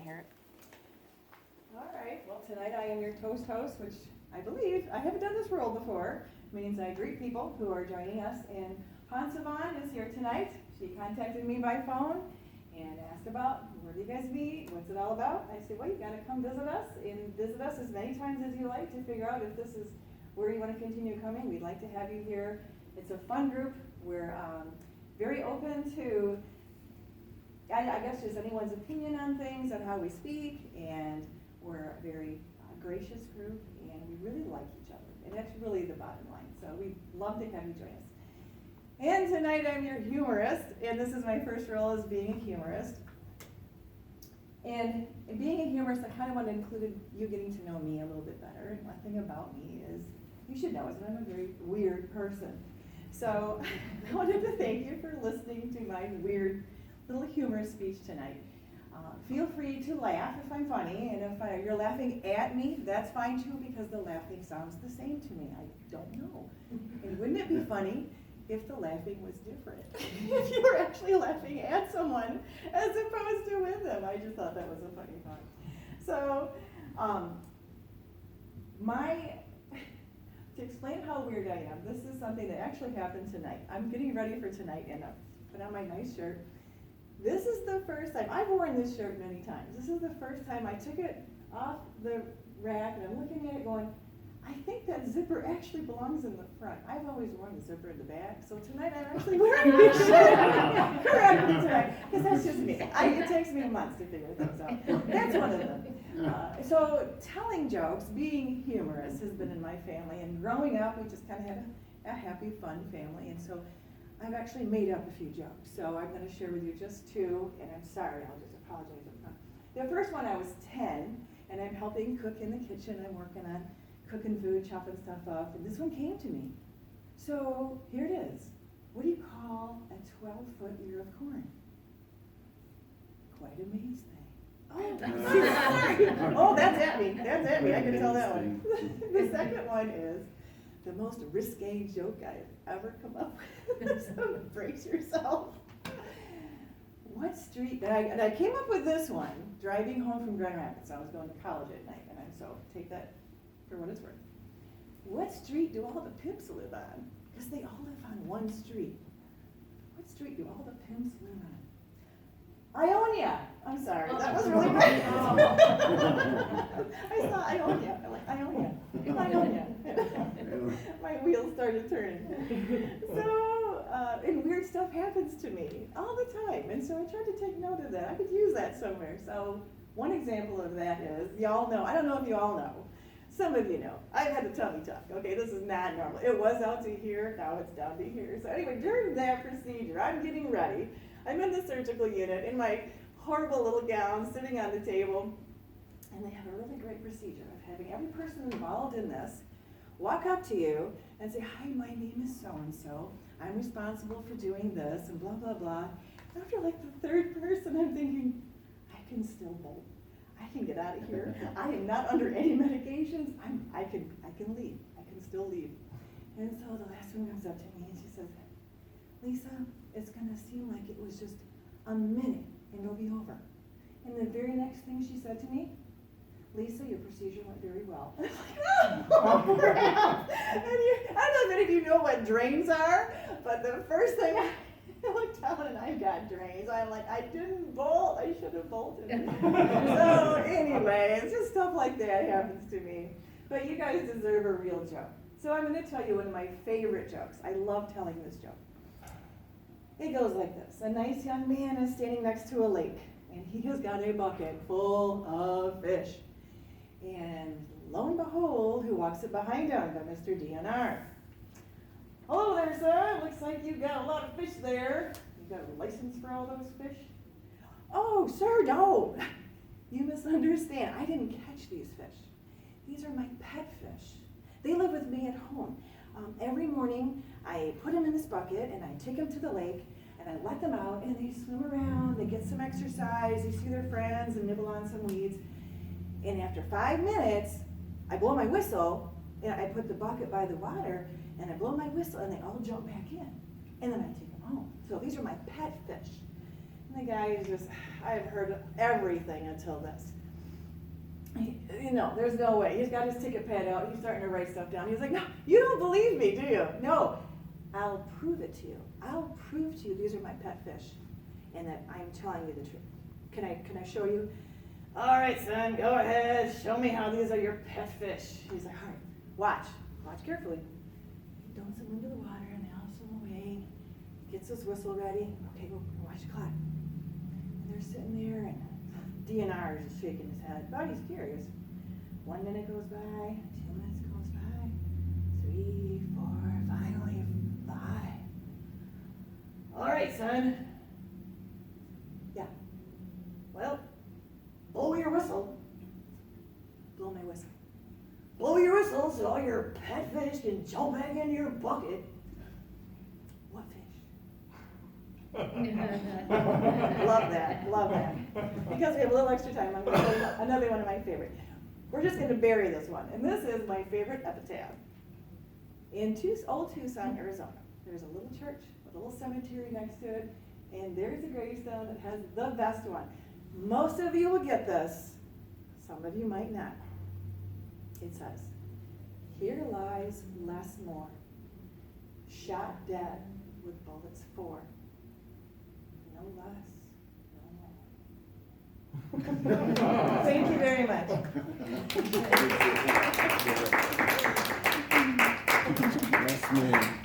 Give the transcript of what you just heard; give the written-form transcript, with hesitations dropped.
hear it. All right, well, tonight I am your toast host, which I believe, I haven't done this role before, means I greet people who are joining us, and Hansavan is here tonight. She contacted me by phone and asked about, where do you guys meet, what's it all about? I said, well, you gotta come visit us, and visit us as many times as you like to figure out if this is where you want to continue coming. We'd like to have you here. It's a fun group. We're very open to, I guess, just anyone's opinion on things, on how we speak, and we're a very gracious group, and we really like each other, and that's really the bottom line. So we'd love to have you join us. And tonight I'm your humorist, and this is my first role as being a humorist. And being a humorist, I kind of want to include you getting to know me a little bit better. And one thing about me is, you should know, is that I'm a very weird person. So I wanted to thank you for listening to my weird little humor speech tonight. Feel free to laugh if I'm funny, and if you're laughing at me, that's fine too, because the laughing sounds the same to me. I don't know. And wouldn't it be funny if the laughing was different? If you were actually laughing at someone as opposed to with them. I just thought that was a funny thought. So, to explain how weird I am, this is something that actually happened tonight. I'm getting ready for tonight, and I put on my nice shirt. This is the first time, I've worn this shirt many times. This is the first time I took it off the rack, and I'm looking at it going, I think that zipper actually belongs in the front. I've always worn the zipper in the back, so tonight I'm actually wearing this shirt correctly tonight, because that's just me. It takes me months to figure things out. That's one of them. So telling jokes, being humorous, has been in my family, and growing up, we just kind of had a happy, fun family, and so I've actually made up a few jokes. So I'm going to share with you just two, and I'm sorry, I'll just apologize up front. The first one, I was 10, and I'm helping cook in the kitchen. I'm working on cooking food, chopping stuff up, and this one came to me. So here it is. What do you call a 12-foot ear of corn? Quite a maze thing. Oh, sorry. Oh, that's at me. That's at me. I can tell that one. The second one is the most risque joke I've ever come up with. So brace yourself. What street, and I came up with this one, driving home from Grand Rapids. I was going to college at night, and so take that for what it's worth. What street do all the pimps live on? Because they all live on one street. What street do all the pimps live on? Ionia. I'm sorry, that was really bad. I saw Ionia. I'm like, Ionia. Ionia. My wheels started turning. So, and weird stuff happens to me all the time. And so I tried to take note of that. I could use that somewhere. So one example of that is, y'all know, I don't know if you all know, some of you know, I've had a tummy tuck. Okay, this is not normal. It was out to here, now it's down to here. So anyway, during that procedure, I'm getting ready. I'm in the surgical unit in my horrible little gown, sitting on the table, and they have a really great procedure of having every person involved in this walk up to you and say, hi, my name is so-and-so. I'm responsible for doing this, and blah, blah, blah. After like the third person, I'm thinking, I can still bolt. I can get out of here. I am not under any medications. I can leave. I can still leave. And so the last one comes up to me and she says, Lisa, it's gonna seem like it was just a minute and it'll be over. And the very next thing she said to me, Lisa, your procedure went very well. And I was like, oh, crap. And I don't know if any of you know what drains are, but the first thing I looked down and I got drains. I'm like, I didn't bolt. I should have bolted. So anyway, it's just stuff like that happens to me. But you guys deserve a real joke. So I'm going to tell you one of my favorite jokes. I love telling this joke. It goes like this. A nice young man is standing next to a lake, and he has got a bucket full of fish. And lo and behold, who walks up behind him but Mr. DNR. Hello there, sir. Looks like you've got a lot of fish there. You got a license for all those fish? Oh, sir, no. You misunderstand. I didn't catch these fish. These are my pet fish. They live with me at home. Every morning, I put them in this bucket, and I take them to the lake, and I let them out, and they swim around. They get some exercise. They see their friends and nibble on some weeds. And after 5 minutes, I blow my whistle, and I put the bucket by the water, and I blow my whistle, and they all jump back in. And then I take them home. So these are my pet fish. And the guy is just, I've heard everything until this. There's no way. He's got his ticket pad out. He's starting to write stuff down. He's like, no, you don't believe me, do you? No, I'll prove it to you. I'll prove to you these are my pet fish and that I'm telling you the truth. Can I show you? All right, son, go ahead. Show me how these are your pet fish. He's like, all right, watch carefully. He dumps them into the water and helps them away. Gets his whistle ready. Okay, go watch the clock. And they're sitting there, and DNR is just shaking his head, but he's curious. 1 minute goes by, 2 minutes goes by, 3, 4, finally 5. All right, son. Yeah. Well, blow your whistle. Blow my whistle. Blow your whistle so all your pet fish can jump back in your bucket. What fish? Love that. Because we have a little extra time, I'm going to tell you another one of my favorite. We're just going to bury this one. And this is my favorite epitaph. In old Tucson, Arizona, there's a little church with a little cemetery next to it, and there's a gravestone that has the best one. Most of you will get this. Some of you might not. It says, here lies Les Moore, shot dead with bullets 4. No less, no more. Thank you very much. Yes, ma'am.